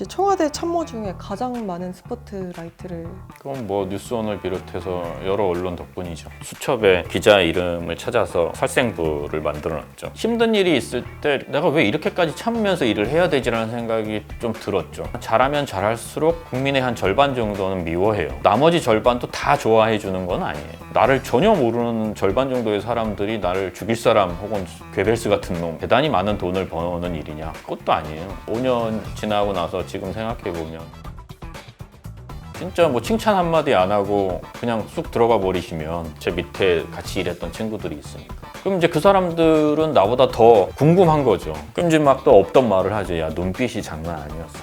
이제 청와대 참모 중에 가장 많은 스포트라이트를 그건 뭐 뉴스원을 비롯해서 여러 언론 덕분이죠. 수첩에 기자 이름을 찾아서 살생부를 만들어놨죠. 힘든 일이 있을 때 내가 왜 이렇게까지 참으면서 일을 해야 되지라는 생각이 좀 들었죠. 잘하면 잘할수록 국민의 한 절반 정도는 미워해요. 나머지 절반도 다 좋아해 주는 건 아니에요. 나를 전혀 모르는 절반 정도의 사람들이 나를 죽일 사람 혹은 괴벨스 같은 놈, 대단히 많은 돈을 버는 일이냐? 그것도 아니에요. 5년 지나고 나서 지금 생각해보면 진짜 뭐 칭찬 한마디 안 하고 그냥 쑥 들어가 버리시면 제 밑에 같이 일했던 친구들이 있으니까 그럼 이제 그 사람들은 나보다 더 궁금한 거죠. 그럼 이제 막 또 없던 말을 하죠. 야, 눈빛이 장난 아니었어.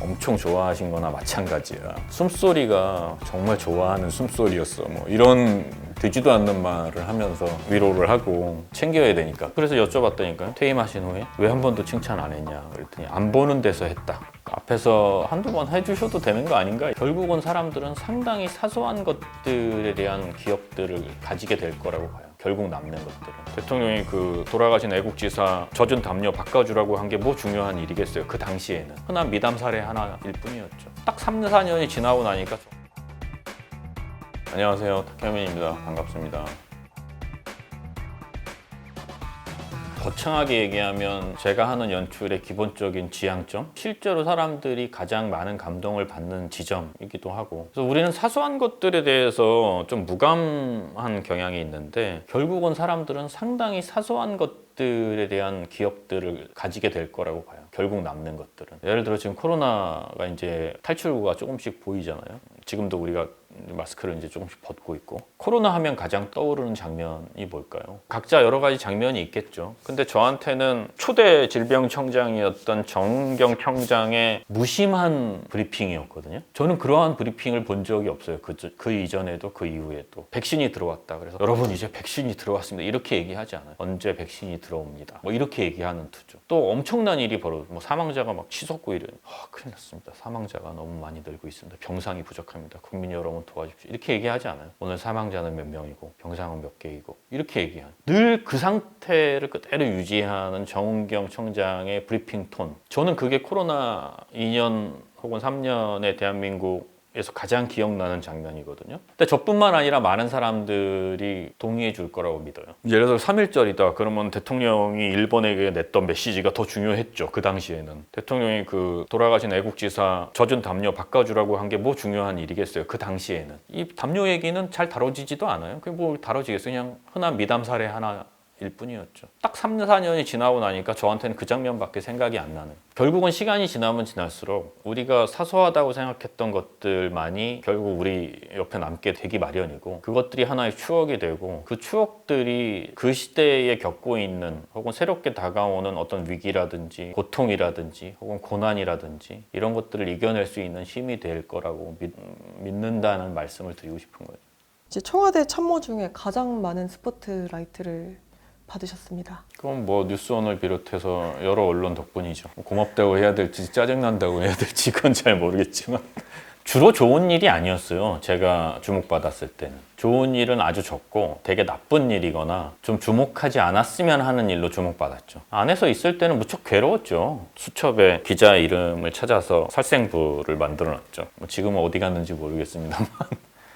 엄청 좋아하신 거나 마찬가지야. 숨소리가 정말 좋아하는 숨소리였어. 뭐 이런 되지도 않는 말을 하면서 위로를 하고 챙겨야 되니까. 그래서 여쭤봤다니까요. 퇴임하신 후에 왜 한 번도 칭찬 안 했냐 그랬더니 안 보는 데서 했다. 앞에서 한두 번 해주셔도 되는 거 아닌가? 결국은 사람들은 상당히 사소한 것들에 대한 기억들을 가지게 될 거라고 봐요. 결국 남는 것들은. 대통령이 그 돌아가신 애국지사 젖은 담요 바꿔주라고 한 게 뭐 중요한 일이겠어요. 그 당시에는. 흔한 미담 사례 하나일 뿐이었죠. 딱 3, 4년이 지나고 나니까 안녕하세요. 탁현민입니다. 반갑습니다. 거창하게 얘기하면 제가 하는 연출의 기본적인 지향점, 실제로 사람들이 가장 많은 감동을 받는 지점이기도 하고, 그래서 우리는 사소한 것들에 대해서 좀 무감한 경향이 있는데 결국은 사람들은 상당히 사소한 것들에 대한 기억들을 가지게 될 거라고 봐요. 결국 남는 것들은. 예를 들어 지금 코로나가 이제 탈출구가 조금씩 보이잖아요. 지금도 우리가 마스크를 이제 조금씩 벗고 있고, 코로나 하면 가장 떠오르는 장면이 뭘까요? 각자 여러 가지 장면이 있겠죠. 근데 저한테는 초대 질병청장이었던 정은경 청장의 무심한 브리핑이었거든요. 저는 그러한 브리핑을 본 적이 없어요. 그 이전에도 그 이후에도. 백신이 들어왔다. 그래서 여러분 이제 백신이 들어왔습니다. 이렇게 얘기하지 않아요. 언제 백신이 들어옵니다. 뭐 이렇게 얘기하는 투죠. 또 엄청난 일이 벌어져. 뭐 사망자가 막 치솟고 이래요. 큰일 났습니다. 사망자가 너무 많이 늘고 있습니다. 병상이 부족합니다. 국민 여러분 도와주십시오. 이렇게 얘기하지 않아요. 오늘 사망자는 몇 명이고 병상은 몇 개이고 이렇게 얘기하는. 늘 그 상태를 그대로 유지하는 정은경 청장의 브리핑 톤. 저는 그게 코로나 2년 혹은 3년의 대한민국에서 가장 기억나는 장면이거든요. 근데 저뿐만 아니라 많은 사람들이 동의해 줄 거라고 믿어요. 예를 들어 3.1절이다. 그러면 대통령이 일본에게 냈던 메시지가 더 중요했죠. 그 당시에는. 대통령이 그 돌아가신 애국지사 젖은 담요 바꿔주라고 한 게 뭐 중요한 일이겠어요. 그 당시에는. 이 담요 얘기는 잘 다뤄지지도 않아요. 그게 뭐 다뤄지겠어요. 그냥 흔한 미담 사례 하나 일 뿐이었죠. 딱 3, 4년이 지나고 나니까 저한테는 그 장면밖에 생각이 안 나는. 결국은 시간이 지나면 지날수록 우리가 사소하다고 생각했던 것들만이 결국 우리 옆에 남게 되기 마련이고, 그것들이 하나의 추억이 되고, 그 추억들이 그 시대에 겪고 있는 혹은 새롭게 다가오는 어떤 위기라든지 고통이라든지 혹은 고난이라든지 이런 것들을 이겨낼 수 있는 힘이 될 거라고 믿는다는 말씀을 드리고 싶은 거예요. 이제 청와대 참모 중에 가장 많은 스포트라이트를 받으셨습니다. 그건 뭐 뉴스원을 비롯해서 여러 언론 덕분이죠. 고맙다고 해야 될지 짜증난다고 해야 될지 그건 잘 모르겠지만 주로 좋은 일이 아니었어요. 제가 주목받았을 때는. 좋은 일은 아주 적고 되게 나쁜 일이거나 좀 주목하지 않았으면 하는 일로 주목받았죠. 안에서 있을 때는 무척 괴로웠죠. 수첩에 기자 이름을 찾아서 살생부를 만들어놨죠. 지금은 어디 갔는지 모르겠습니다만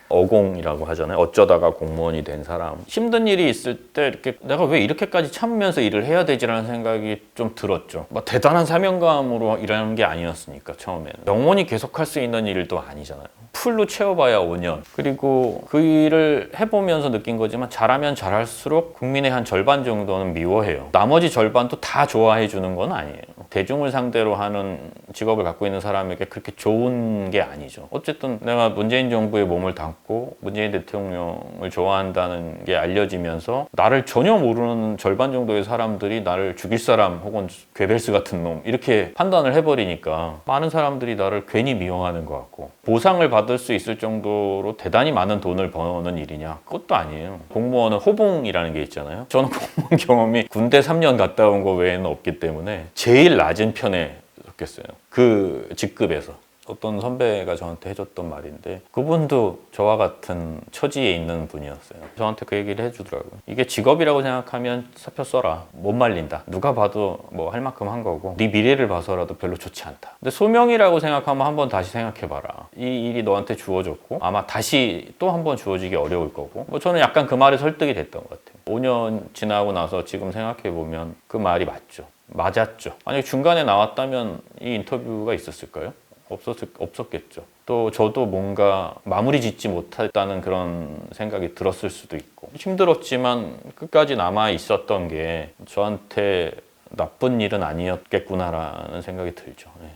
어공이라고 하잖아요. 어쩌다가 공무원이 된 사람. 힘든 일이 있을 때 이렇게 내가 왜 이렇게까지 참으면서 일을 해야 되지라는 생각이 좀 들었죠. 막 대단한 사명감으로 일하는 게 아니었으니까 처음에는. 영원히 계속할 수 있는 일도 아니잖아요. 풀로 채워봐야 5년. 그리고 그 일을 해보면서 느낀 거지만 잘하면 잘할수록 국민의 한 절반 정도는 미워해요. 나머지 절반도 다 좋아해 주는 건 아니에요. 대중을 상대로 하는 직업을 갖고 있는 사람에게 그렇게 좋은 게 아니죠. 어쨌든 내가 문재인 정부에 몸을 담고 문재인 대통령을 좋아한다는 게 알려지면서 나를 전혀 모르는 절반 정도의 사람들이 나를 죽일 사람 혹은 괴벨스 같은 놈 이렇게 판단을 해버리니까 많은 사람들이 나를 괜히 미워하는 것 같고, 보상을 받을 수 있을 정도로 대단히 많은 돈을 버는 일이냐? 그것도 아니에요. 공무원은 호봉이라는 게 있잖아요. 저는 공무원 경험이 군대 3년 갔다 온 거 외에는 없기 때문에 제일 낮은 편에 속했어요. 그 직급에서. 어떤 선배가 저한테 해줬던 말인데 그분도 저와 같은 처지에 있는 분이었어요. 저한테 그 얘기를 해주더라고요. 이게 직업이라고 생각하면 사표 써라. 못 말린다. 누가 봐도 뭐 할 만큼 한 거고 네 미래를 봐서라도 별로 좋지 않다. 근데 소명이라고 생각하면 한번 다시 생각해봐라. 이 일이 너한테 주어졌고 아마 다시 또 한 번 주어지기 어려울 거고 뭐 저는 약간 그 말에 설득이 됐던 것 같아요. 5년 지나고 나서 지금 생각해보면 그 말이 맞았죠. 만약에 중간에 나왔다면 이 인터뷰가 있었을까요? 없었겠죠. 또 저도 뭔가 마무리 짓지 못했다는 그런 생각이 들었을 수도 있고 힘들었지만 끝까지 남아 있었던 게 저한테 나쁜 일은 아니었겠구나라는 생각이 들죠. 네.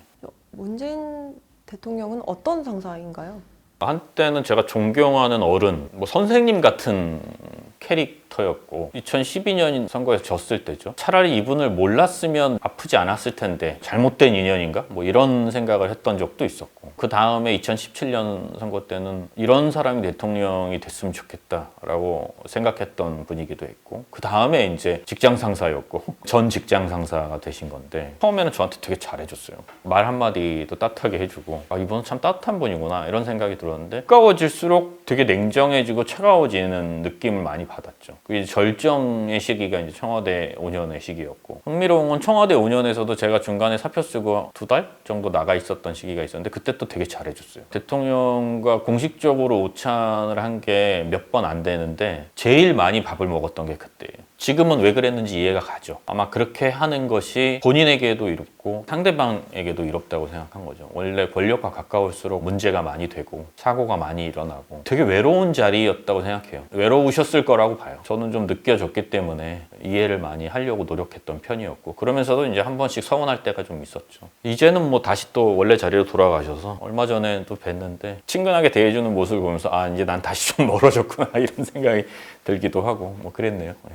문재인 대통령은 어떤 상사인가요? 한때는 제가 존경하는 어른, 뭐 선생님 같은 캐릭터였고 2012년 선거에서 졌을 때죠. 차라리 이분을 몰랐으면 아프지 않았을 텐데 잘못된 인연인가? 뭐 이런 생각을 했던 적도 있었고 그 다음에 2017년 선거 때는 이런 사람이 대통령이 됐으면 좋겠다라고 생각했던 분이기도 했고 그 다음에 이제 직장 상사였고 전 직장 상사가 되신 건데 처음에는 저한테 되게 잘해줬어요. 말 한마디도 따뜻하게 해주고 아 이분은 참 따뜻한 분이구나 이런 생각이 들었는데 가까워질수록 되게 냉정해지고 차가워지는 느낌을 많이 받았죠. 그 절정의 시기가 이제 청와대 5년의 시기였고 흥미로운 건 청와대 5년에서도 제가 중간에 사표 쓰고 2달 정도 나가 있었던 시기가 있었는데 그때 또 되게 잘해줬어요. 대통령과 공식적으로 오찬을 한 게 몇 번 안 되는데 제일 많이 밥을 먹었던 게 그때예요. 지금은 왜 그랬는지 이해가 가죠. 아마 그렇게 하는 것이 본인에게도 이롭고 상대방에게도 이롭다고 생각한 거죠. 원래 권력과 가까울수록 문제가 많이 되고 사고가 많이 일어나고 되게 외로운 자리였다고 생각해요. 외로우셨을 거라고 봐요. 저는 좀 느껴졌기 때문에 이해를 많이 하려고 노력했던 편이었고 그러면서도 이제 한 번씩 서운할 때가 좀 있었죠. 이제는 뭐 다시 또 원래 자리로 돌아가셔서 얼마 전에 또 뵀는데 친근하게 대해주는 모습을 보면서 아 이제 난 다시 좀 멀어졌구나 이런 생각이 들기도 하고 뭐 그랬네요. 네.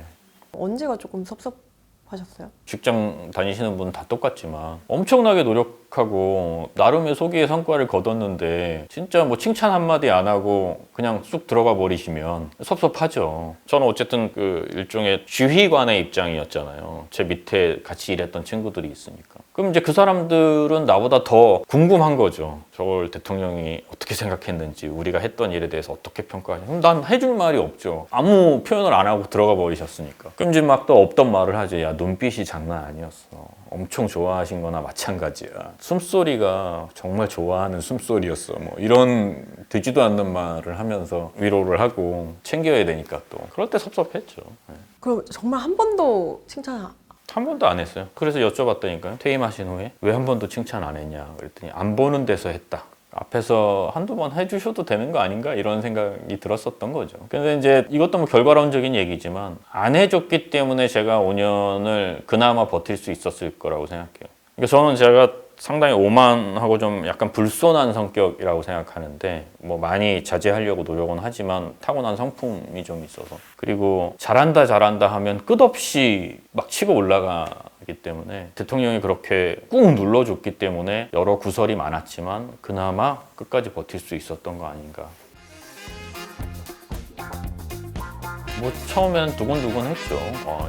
언제가 조금 섭섭하셨어요? 직장 다니시는 분은 다 똑같지만 엄청나게 노력하고 나름의 소기의 성과를 거뒀는데 진짜 뭐 칭찬 한마디 안 하고 그냥 쑥 들어가 버리시면 섭섭하죠. 저는 어쨌든 그 일종의 지휘관의 입장이었잖아요. 제 밑에 같이 일했던 친구들이 있으니까. 그럼 이제 그 사람들은 나보다 더 궁금한 거죠. 저걸 대통령이 어떻게 생각했는지 우리가 했던 일에 대해서 어떻게 평가하냐. 그럼 난 해줄 말이 없죠. 아무 표현을 안 하고 들어가 버리셨으니까. 그럼 이제 막 또 없던 말을 하죠. 야 눈빛이 장난 아니었어. 엄청 좋아하신 거나 마찬가지야. 숨소리가 정말 좋아하는 숨소리였어. 뭐 이런 되지도 않는 말을 하면서 위로를 하고 챙겨야 되니까 또 그럴 때 섭섭했죠. 네. 그럼 정말 한 번도 칭찬 한 번도 안 했어요. 그래서 여쭤봤다니까요. 퇴임하신 후에 왜 한 번도 칭찬 안 했냐 그랬더니 안 보는 데서 했다. 앞에서 한두 번 해주셔도 되는 거 아닌가 이런 생각이 들었었던 거죠. 근데 이제 이것도 뭐 결과론적인 얘기지만 안 해줬기 때문에 제가 5년을 그나마 버틸 수 있었을 거라고 생각해요. 그러니까 저는 제가 상당히 오만하고 좀 약간 불손한 성격이라고 생각하는데 뭐 많이 자제하려고 노력은 하지만 타고난 성품이 좀 있어서 그리고 잘한다 하면 끝없이 막 치고 올라가기 때문에 대통령이 그렇게 꾹 눌러줬기 때문에 여러 구설이 많았지만 그나마 끝까지 버틸 수 있었던 거 아닌가. 뭐 처음에는 두근두근했죠.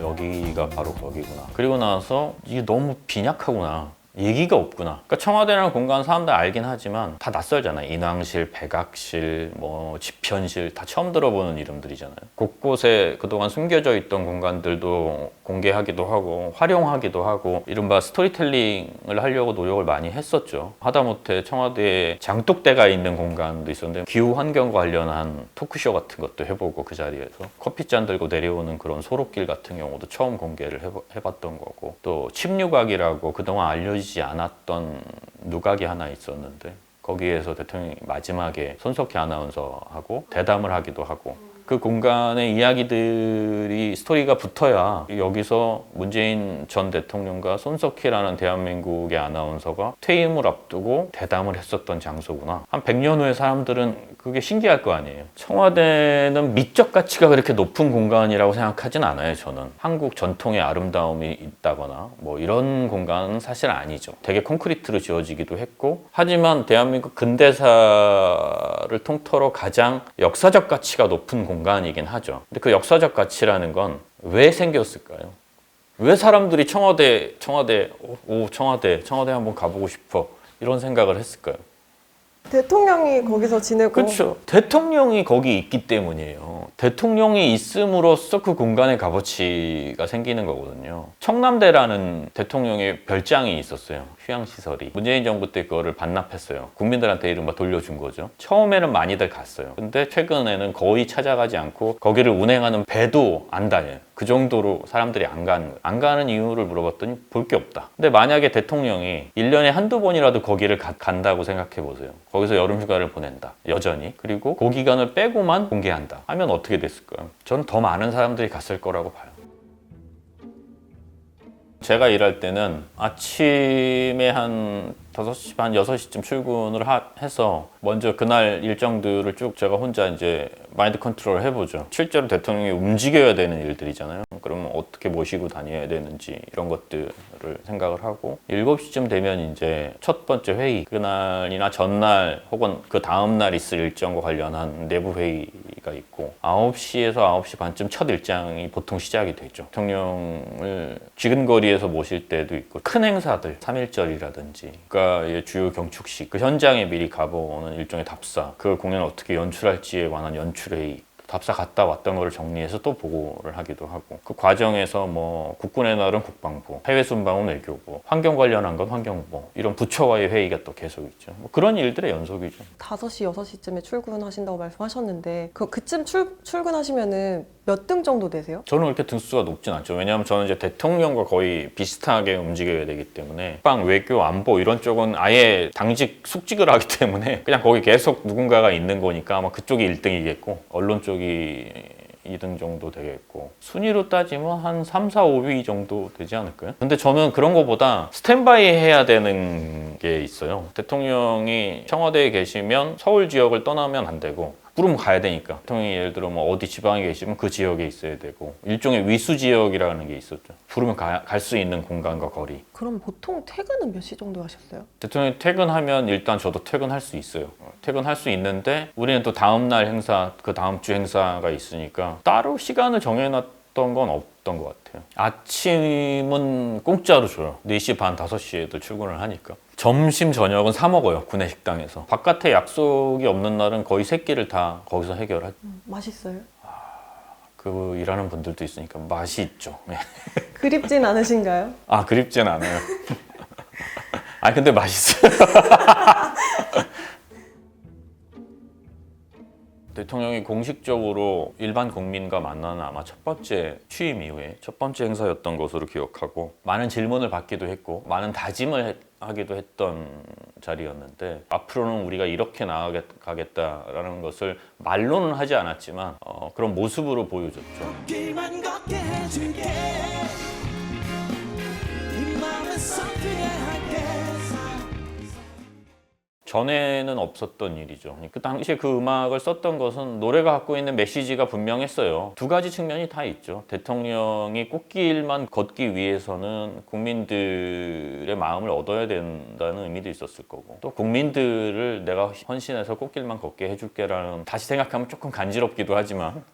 여기가 바로 거기구나. 그리고 나서 이게 너무 빈약하구나. 얘기가 없구나. 그러니까 청와대라는 공간 사람들 알긴 하지만 다 낯설잖아요. 인왕실, 백악실, 뭐 집현실 다 처음 들어보는 이름들이잖아요. 곳곳에 그동안 숨겨져 있던 공간들도 공개하기도 하고 활용하기도 하고 이른바 스토리텔링을 하려고 노력을 많이 했었죠. 하다못해 청와대에 장독대가 있는 공간도 있었는데 기후 환경 관련한 토크쇼 같은 것도 해보고 그 자리에서 커피잔 들고 내려오는 그런 소록길 같은 경우도 처음 공개를 해봤던 거고 또 침류각이라고 그동안 알려지지 않았던 누각이 하나 있었는데 거기에서 대통령이 마지막에 손석희 아나운서하고 대담을 하기도 하고 그 공간의 이야기들이 스토리가 붙어야 여기서 문재인 전 대통령과 손석희라는 대한민국의 아나운서가 퇴임을 앞두고 대담을 했었던 장소구나. 한 100년 후에 사람들은 그게 신기할 거 아니에요. 청와대는 미적 가치가 그렇게 높은 공간이라고 생각하진 않아요, 저는. 한국 전통의 아름다움이 있다거나 뭐 이런 공간은 사실 아니죠. 되게 콘크리트로 지어지기도 했고 하지만 대한민국 근대사를 통틀어 가장 역사적 가치가 높은 공간이긴 하죠. 근데 그 역사적 가치라는 건 왜 생겼을까요? 왜 사람들이 청와대 한번 가보고 싶어 이런 생각을 했을까요? 대통령이 거기서 지내고 그렇죠. 대통령이 거기 있기 때문이에요. 대통령이 있음으로써 그 공간의 값어치가 생기는 거거든요. 청남대라는 대통령의 별장이 있었어요. 휴양시설이. 문재인 정부 때 그거를 반납했어요. 국민들한테 이른바 돌려준 거죠. 처음에는 많이들 갔어요. 근데 최근에는 거의 찾아가지 않고 거기를 운행하는 배도 안 다녀요. 그 정도로 사람들이 안 가는 거예요. 안 가는 이유를 물어봤더니 볼 게 없다. 근데 만약에 대통령이 1년에 한두 번이라도 거기를 간다고 생각해 보세요. 거기서 여름 휴가를 보낸다. 여전히. 그리고 그 기간을 빼고만 공개한다. 하면 어떻게 됐을까요? 전 더 많은 사람들이 갔을 거라고 봐요. 제가 일할 때는 아침에 한 5시 반, 6시쯤 출근을 해서 먼저 그날 일정들을 쭉 제가 혼자 이제 마인드 컨트롤을 해보죠. 실제로 대통령이 움직여야 되는 일들이잖아요. 그러면 어떻게 모시고 다녀야 되는지 이런 것들을 생각을 하고 7시쯤 되면 이제 첫 번째 회의, 그날이나 전날 혹은 그 다음날 있을 일정과 관련한 내부 회의가 있고 9시에서 9시 반쯤 첫 일정이 보통 시작이 되죠. 대통령을 지근거리에서 모실 때도 있고 큰 행사들, 3.1절이라든지 국가의 주요 경축식, 그 현장에 미리 가보는 일종의 답사, 그 공연을 어떻게 연출할지에 관한 연출회의, 답사 갔다 왔던 거를 정리해서 또 보고를 하기도 하고 그 과정에서 뭐 국군의 날은 국방부, 해외 순방은 외교부, 환경 관련한 건 환경부 이런 부처와의 회의가 또 계속 있죠. 뭐 그런 일들의 연속이죠. 5시, 6시쯤에 출근하신다고 말씀하셨는데 그쯤 출근하시면은 몇 등 정도 되세요? 저는 그렇게 등수가 높진 않죠. 왜냐하면 저는 이제 대통령과 거의 비슷하게 움직여야 되기 때문에 국방, 외교, 안보 이런 쪽은 아예 당직 숙직을 하기 때문에 그냥 거기 계속 누군가가 있는 거니까 아마 그쪽이 1등이겠고 언론 쪽이 2등 정도 되겠고 순위로 따지면 한 3, 4, 5위 정도 되지 않을까요? 근데 저는 그런 거보다 스탠바이 해야 되는 게 있어요. 대통령이 청와대에 계시면 서울 지역을 떠나면 안 되고 부르면 가야 되니까 대통령이 예를 들어 뭐 어디 지방에 계시면 그 지역에 있어야 되고 일종의 위수 지역이라는 게 있었죠. 부르면 갈 수 있는 공간과 거리. 그럼 보통 퇴근은 몇 시 정도 하셨어요? 대통령이 퇴근하면 일단 저도 퇴근할 수 있어요. 퇴근할 수 있는데 우리는 또 다음 날 행사, 그 다음 주 행사가 있으니까 따로 시간을 정해놨던 건 없던 것 같아요. 아침은 공짜로 줘요. 4시 반, 5시에도 출근을 하니까. 점심, 저녁은 사 먹어요. 구내 식당에서. 바깥에 약속이 없는 날은 거의 세 끼를 다 거기서 해결하죠. 맛있어요? 그 일하는 분들도 있으니까 맛이 있죠. 네. 그립진 않으신가요? 아, 그립진 않아요. 아, 근데 맛있어요. 대통령이 공식적으로 일반 국민과 만나는 아마 첫 번째 취임 이후에 첫 번째 행사였던 것으로 기억하고 많은 질문을 받기도 했고 많은 다짐을 하기도 했던 자리였는데 앞으로는 우리가 이렇게 나아가겠다라는 것을 말로는 하지 않았지만 그런 모습으로 보여줬죠. 걷기만 걷게 해줄게 네 맘에 섞이게 할게 전에는 없었던 일이죠. 그 당시에 그 음악을 썼던 것은 노래가 갖고 있는 메시지가 분명했어요. 두 가지 측면이 다 있죠. 대통령이 꽃길만 걷기 위해서는 국민들의 마음을 얻어야 된다는 의미도 있었을 거고 또 국민들을 내가 헌신해서 꽃길만 걷게 해줄게라는 다시 생각하면 조금 간지럽기도 하지만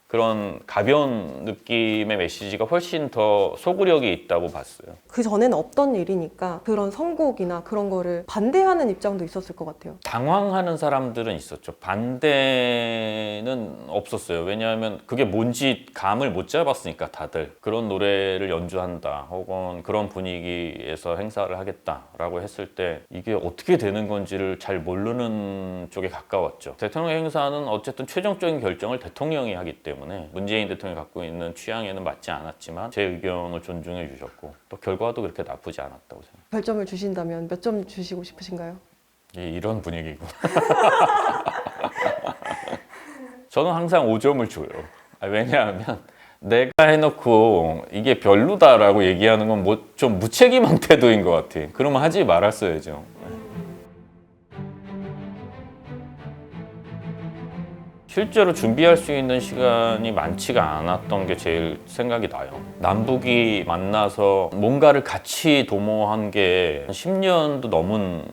그런 가벼운 느낌의 메시지가 훨씬 더 소구력이 있다고 봤어요. 그 전에는 없던 일이니까 그런 선곡이나 그런 거를 반대하는 입장도 있었을 것 같아요. 당황하는 사람들은 있었죠. 반대는 없었어요. 왜냐하면 그게 뭔지 감을 못 잡았으니까 다들 그런 노래를 연주한다 혹은 그런 분위기에서 행사를 하겠다라고 했을 때 이게 어떻게 되는 건지를 잘 모르는 쪽에 가까웠죠. 대통령 행사는 어쨌든 최종적인 결정을 대통령이 하기 때문에 문재인 대통령이 갖고 있는 취향에는 맞지 않았지만 제 의견을 존중해 주셨고 또 결과도 그렇게 나쁘지 않았다고 생각합니다. 별점을 주신다면 몇 점 주시고 싶으신가요? 이런 분위기고. 저는 항상 5점을 줘요. 왜냐하면 내가 해놓고 이게 별로다라고 얘기하는 건 뭐 좀 무책임한 태도인 것 같아. 그러면 하지 말았어야죠. 실제로 준비할 수 있는 시간이 많지가 않았던 게 제일 생각이 나요. 남북이 만나서 뭔가를 같이 도모한 게 10년도 넘은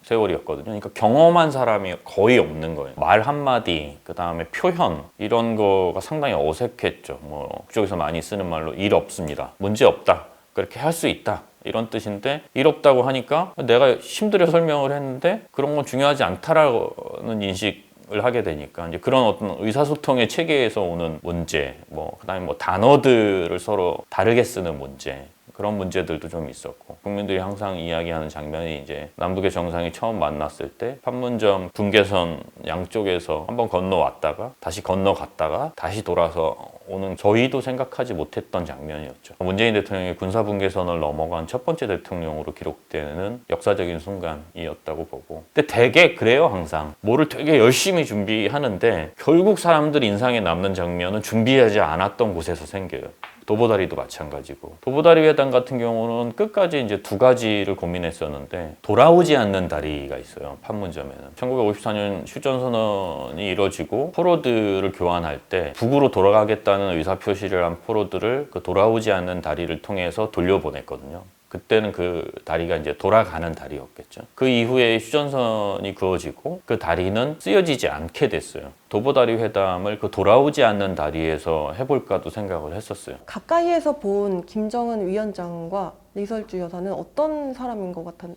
세월이었거든요. 그러니까 경험한 사람이 거의 없는 거예요. 말 한마디, 그 다음에 표현 이런 거가 상당히 어색했죠. 뭐 그쪽에서 많이 쓰는 말로 일 없습니다. 문제 없다. 그렇게 할 수 있다. 이런 뜻인데 이롭다고 하니까 내가 힘들여 설명을 했는데 그런 건 중요하지 않다라는 인식을 하게 되니까 이제 그런 어떤 의사소통의 체계에서 오는 문제, 뭐 그다음에 뭐 단어들을 서로 다르게 쓰는 문제. 그런 문제들도 좀 있었고 국민들이 항상 이야기하는 장면이 이제 남북의 정상이 처음 만났을 때 판문점 분계선 양쪽에서 한번 건너왔다가 다시 건너갔다가 다시 돌아서 오는 저희도 생각하지 못했던 장면이었죠. 문재인 대통령이 군사 분계선을 넘어간 첫 번째 대통령으로 기록되는 역사적인 순간이었다고 보고 근데 되게 그래요. 항상 뭐를 되게 열심히 준비하는데 결국 사람들 인상에 남는 장면은 준비하지 않았던 곳에서 생겨요. 도보다리도 마찬가지고 도보다리 회담 같은 경우는 끝까지 이제 두 가지를 고민했었는데 돌아오지 않는 다리가 있어요. 판문점에는 1954년 휴전선언이 이루어지고 포로들을 교환할 때 북으로 돌아가겠다는 의사표시를 한 포로들을 그 돌아오지 않는 다리를 통해서 돌려보냈거든요. 그때는 그 다리가 이제 돌아가는 다리였겠죠. 그 이후에 휴전선이 그어지고 그 다리는 쓰여지지 않게 됐어요. 도보다리 회담을 그 돌아오지 않는 다리에서 해볼까도 생각을 했었어요. 가까이에서 본 김정은 위원장과 리설주 여사는 어떤 사람인 것 같았나요?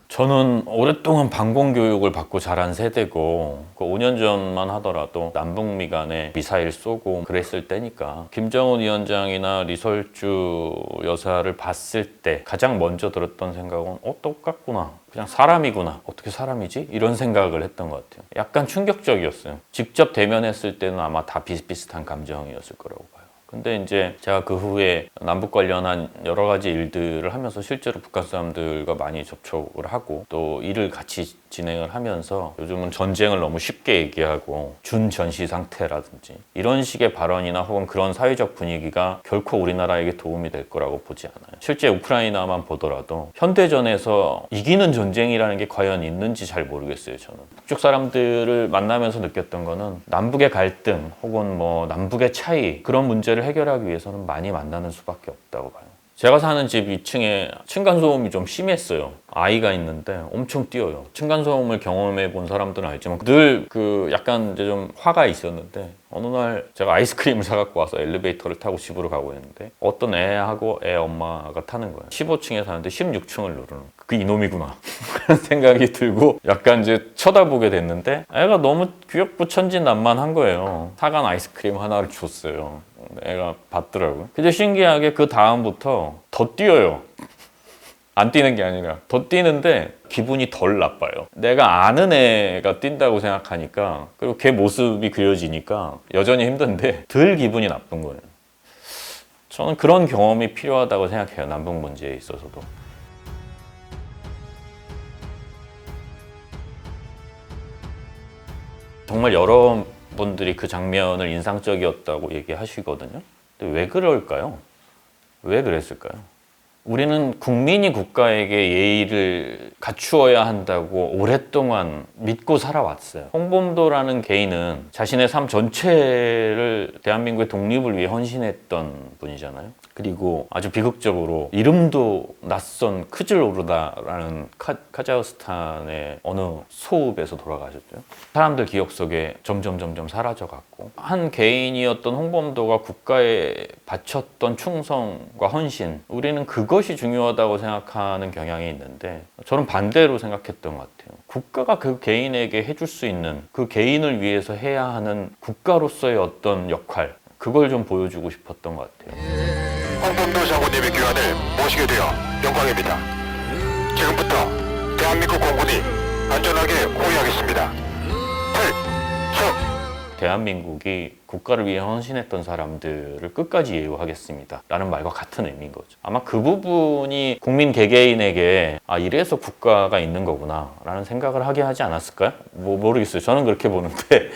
저는 오랫동안 방공 교육을 받고 자란 세대고 그 5년 전만 하더라도 남북미 간에 미사일 쏘고 그랬을 때니까 김정은 위원장이나 리설주 여사를 봤을 때 가장 먼저 들었던 생각은 똑같구나. 그냥 사람이구나. 어떻게 사람이지? 이런 생각을 했던 것 같아요. 약간 충격적이었어요. 직접 대면했을 때는 아마 다 비슷비슷한 감정이었을 거라고 봐요. 근데 이제 제가 그 후에 남북 관련한 여러 가지 일들을 하면서 실제로 북한 사람들과 많이 접촉을 하고 또 일을 같이 진행을 하면서 요즘은 전쟁을 너무 쉽게 얘기하고 준전시 상태라든지 이런 식의 발언이나 혹은 그런 사회적 분위기가 결코 우리나라에게 도움이 될 거라고 보지 않아요. 실제 우크라이나만 보더라도 현대전에서 이기는 전쟁이라는 게 과연 있는지 잘 모르겠어요. 저는 북쪽 사람들을 만나면서 느꼈던 거는 남북의 갈등 혹은 뭐 남북의 차이 그런 문제를 해결하기 위해서는 많이 만나는 수밖에 없다고 봐요. 제가 사는 집 2층에 층간소음이 좀 심했어요. 아이가 있는데 엄청 뛰어요. 층간소음을 경험해 본 사람들은 알지만 늘 그 약간 이제 좀 화가 있었는데 어느 날 제가 아이스크림을 사갖고 와서 엘리베이터를 타고 집으로 가고 있는데 어떤 애하고 애 엄마가 타는 거예요. 15층에 사는데 16층을 누르는 그 이놈이구나 그런 생각이 들고 약간 이제 쳐다보게 됐는데 애가 너무 귀엽고 천진난만한 거예요. 사간 아이스크림 하나를 줬어요. 애가 받더라고요. 근데 신기하게 그 다음부터 더 뛰어요. 안 뛰는 게 아니라 더 뛰는데 기분이 덜 나빠요. 내가 아는 애가 뛴다고 생각하니까 그리고 걔 모습이 그려지니까 여전히 힘든데 덜 기분이 나쁜 거예요. 저는 그런 경험이 필요하다고 생각해요. 남북 문제에 있어서도. 정말 여러 분들이 그 장면을 인상적이었다고 얘기하시거든요. 근데 왜 그럴까요? 왜 그랬을까요? 우리는 국민이 국가에게 예의를 갖추어야 한다고 오랫동안 믿고 살아왔어요. 홍범도라는 개인은 자신의 삶 전체를 대한민국의 독립을 위해 헌신했던 분이잖아요. 그리고 아주 비극적으로 이름도 낯선 크즐오르다라는 카자흐스탄의 어느 소읍에서 돌아가셨죠. 사람들 기억 속에 점점 사라져갔고 한 개인이었던 홍범도가 국가에 바쳤던 충성과 헌신 우리는 그것이 중요하다고 생각하는 경향이 있는데 저는 반대로 생각했던 것 같아요. 국가가 그 개인에게 해줄 수 있는 그 개인을 위해서 해야 하는 국가로서의 어떤 역할 그걸 좀 보여주고 싶었던 것 같아요. 홍범도 장군님의 귀환을 모시게 되어 영광입니다. 지금부터 대한민국 공군이 안전하게 호위하겠습니다. 필승! 대한민국이 국가를 위해 헌신했던 사람들을 끝까지 예우하겠습니다 라는 말과 같은 의미인 거죠. 아마 그 부분이 국민 개개인에게 이래서 국가가 있는 거구나 라는 생각을 하게 하지 않았을까요? 모르겠어요. 저는 그렇게 보는데